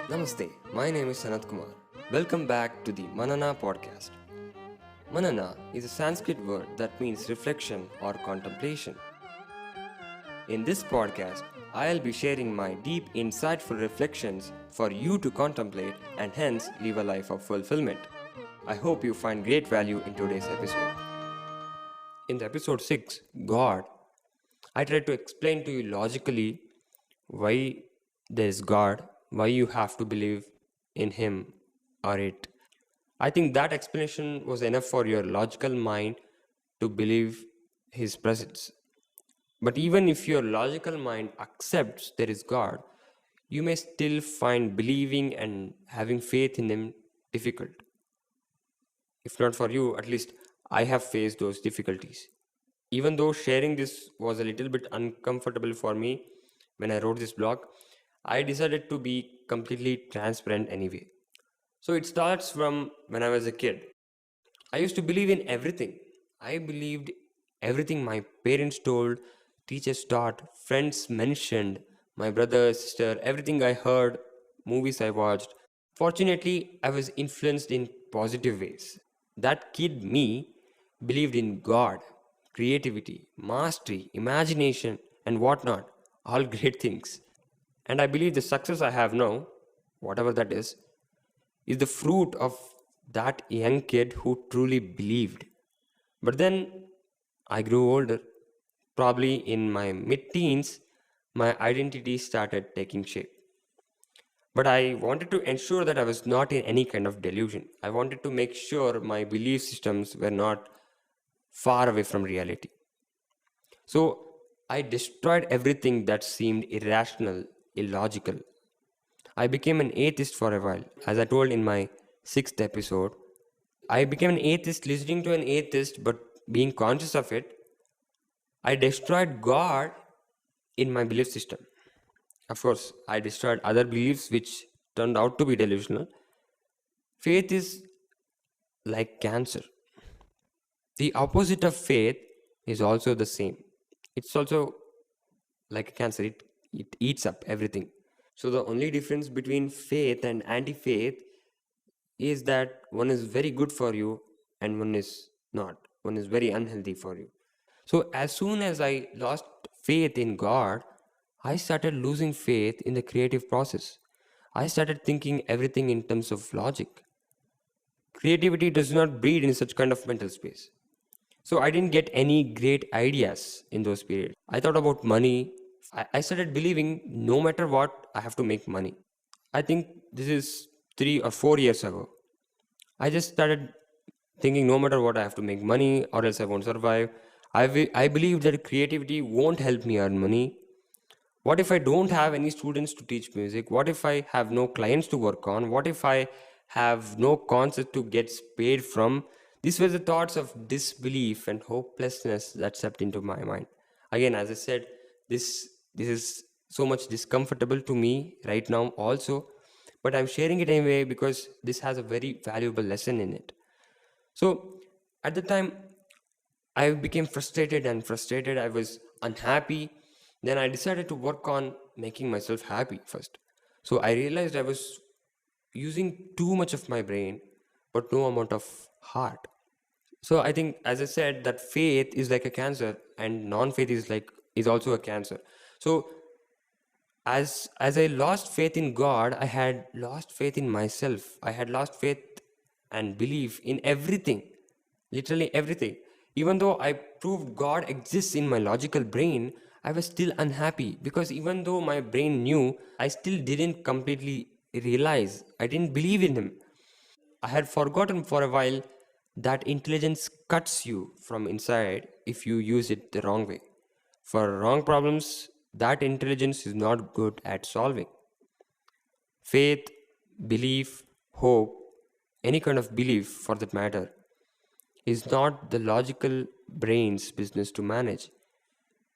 Namaste, my name is Sanat Kumar. Welcome back to the Manana podcast. Manana is a Sanskrit word that means reflection or contemplation. In this podcast, I'll be sharing my deep, insightful reflections for you to contemplate and hence live a life of fulfillment. I hope you find great value in today's episode. In the episode 6, God, I tried to explain to you logically why there is God, why you have to believe in Him or it. I think that explanation was enough for your logical mind to believe His presence. But even if your logical mind accepts there is God, you may still find believing and having faith in Him difficult. If not for you, at least I have faced those difficulties. Even though sharing this was a little bit uncomfortable for me when I wrote this blog, I decided to be completely transparent anyway. So it starts from when I was a kid. I used to believe in everything. I believed everything my parents told, teachers taught, friends mentioned, my brother, sister, everything I heard, movies I watched. Fortunately, I was influenced in positive ways. That kid me believed in God, creativity, mastery, imagination, and whatnot. All great things. And I believe the success I have now, whatever that is the fruit of that young kid who truly believed. But then I grew older. Probably in my mid teens, my identity started taking shape. But I wanted to ensure that I was not in any kind of delusion. I wanted to make sure my belief systems were not far away from reality. So I destroyed everything that seemed irrational, illogical. I became an atheist for a while, as I told in my sixth episode. I became an atheist listening to an atheist, but being conscious of it, I destroyed God in my belief system. Of course, I destroyed other beliefs which turned out to be delusional. Faith is like cancer. The opposite of faith is also the same. It's also like a cancer, it eats up everything. So, the only difference between faith and anti faith is that one is very good for you and one is not. One is very unhealthy for you. So, as soon as I lost faith in God, I started losing faith in the creative process. I started thinking everything in terms of logic. Creativity does not breed in such kind of mental space. So, I didn't get any great ideas in those periods. I thought about money. I started believing no matter what, I have to make money. I think this is 3 or 4 years ago. I just started thinking no matter what, I have to make money or else I won't survive. I believe that creativity won't help me earn money. What if I don't have any students to teach music? What if I have no clients to work on? What if I have no concert to get paid from? These were the thoughts of disbelief and hopelessness that stepped into my mind. Again, as I said, this is so much discomfortable to me right now also, but I'm sharing it anyway because this has a very valuable lesson in it. So at the time, I became frustrated and frustrated. I was unhappy. Then I decided to work on making myself happy first. So I realized I was using too much of my brain, but no amount of heart. So I think, as I said, that faith is like a cancer, and non-faith is also a cancer. So as I lost faith in God, I had lost faith in myself. I had lost faith and belief in everything, literally everything. Even though I proved God exists in my logical brain, I was still unhappy because even though my brain knew, I still didn't completely realize. I didn't believe in Him. I had forgotten for a while that intelligence cuts you from inside if you use it the wrong way. For wrong problems, that intelligence is not good at solving. Faith, belief, hope, any kind of belief for that matter, is not the logical brain's business to manage.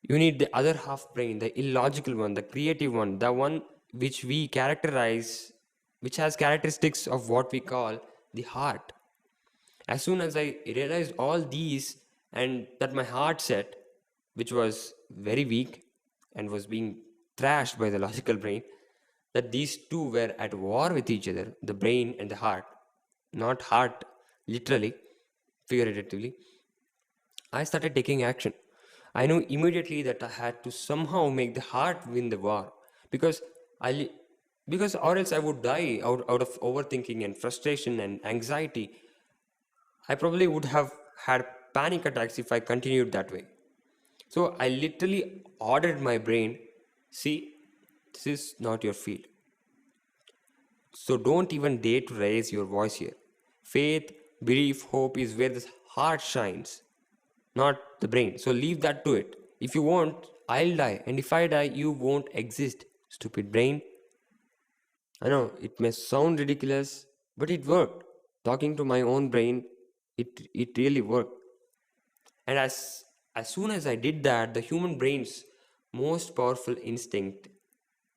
You need the other half brain, the illogical one, the creative one, the one which we characterize, which has characteristics of what we call the heart. As soon as I realized all these and that my heart set, which was very weak and was being thrashed by the logical brain, that these two were at war with each other, the brain and the heart. Not heart literally, figuratively. I started taking action. I knew immediately that I had to somehow make the heart win the war because I because or else I would die out of overthinking and frustration and anxiety. I probably would have had panic attacks if I continued that way. So I literally ordered my brain, see, this is not your field. So don't even dare to raise your voice here. Faith, belief, hope is where the heart shines, not the brain. So leave that to it. If you won't, I'll die. And if I die, you won't exist, stupid brain. I know it may sound ridiculous, but it worked. Talking to my own brain, it really worked. And as soon as I did that, the human brain's most powerful instinct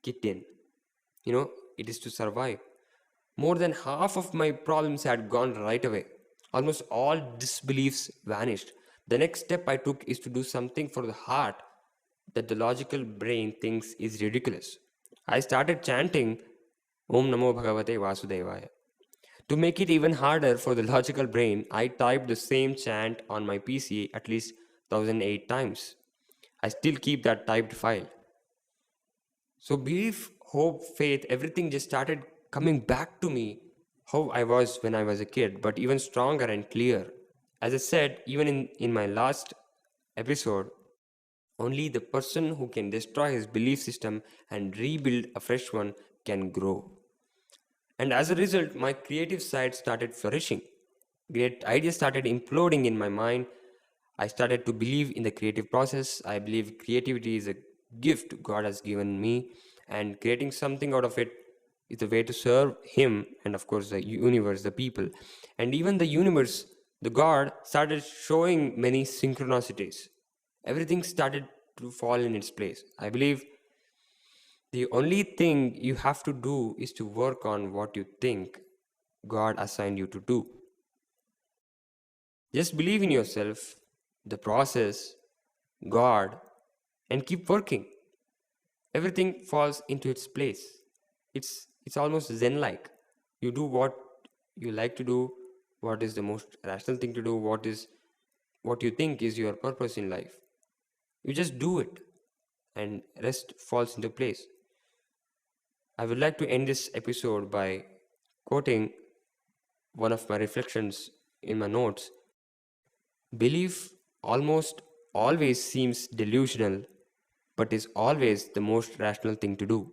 kicked in. You know, it is to survive. More than half of my problems had gone right away. Almost all disbeliefs vanished. The next step I took is to do something for the heart that the logical brain thinks is ridiculous. I started chanting Om Namo Bhagavate Vasudevaya. To make it even harder for the logical brain, I typed the same chant on my PC at least 1008 times. I still keep that typed file. So belief, hope, faith, everything just started coming back to me how I was when I was a kid, but even stronger and clear. As I said, even in my last episode, only the person who can destroy his belief system and rebuild a fresh one can grow. And as a result, my creative side started flourishing. Great ideas started imploding in my mind. I started to believe in the creative process. I believe creativity is a gift God has given me, and creating something out of it is the way to serve Him and, of course, the universe, the people. And even the universe, the God, started showing many synchronicities. Everything started to fall in its place. I believe the only thing you have to do is to work on what you think God assigned you to do. Just believe in yourself, the process, God, and keep working. Everything falls into its place. It's almost zen-like. You do what you like to do, what is the most rational thing to do, what you think is your purpose in life. You just do it, and rest falls into place. I would like to end this episode by quoting one of my reflections in my notes. Belief almost always seems delusional, but is always the most rational thing to do.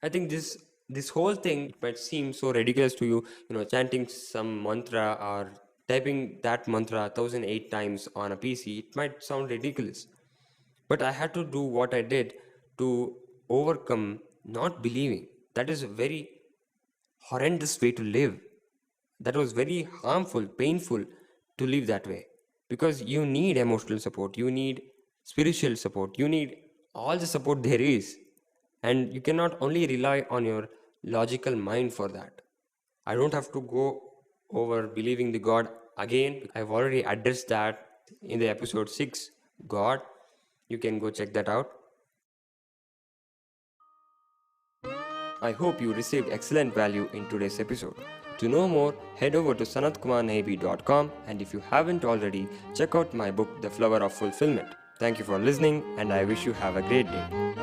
I think this whole thing might seem so ridiculous to you, chanting some mantra or typing that mantra 1008 times on a PC. It might sound ridiculous. But I had to do what I did to overcome not believing. That is a very horrendous way to live. That was very harmful, painful to live that way. Because you need emotional support, you need spiritual support, you need all the support there is. And you cannot only rely on your logical mind for that. I don't have to go over believing the God again. I've already addressed that in the episode 6, God. You can go check that out. I hope you received excellent value in today's episode. To know more, head over to sanatkumarnabi.com, and if you haven't already, check out my book, The Flower of Fulfillment. Thank you for listening, and I wish you have a great day.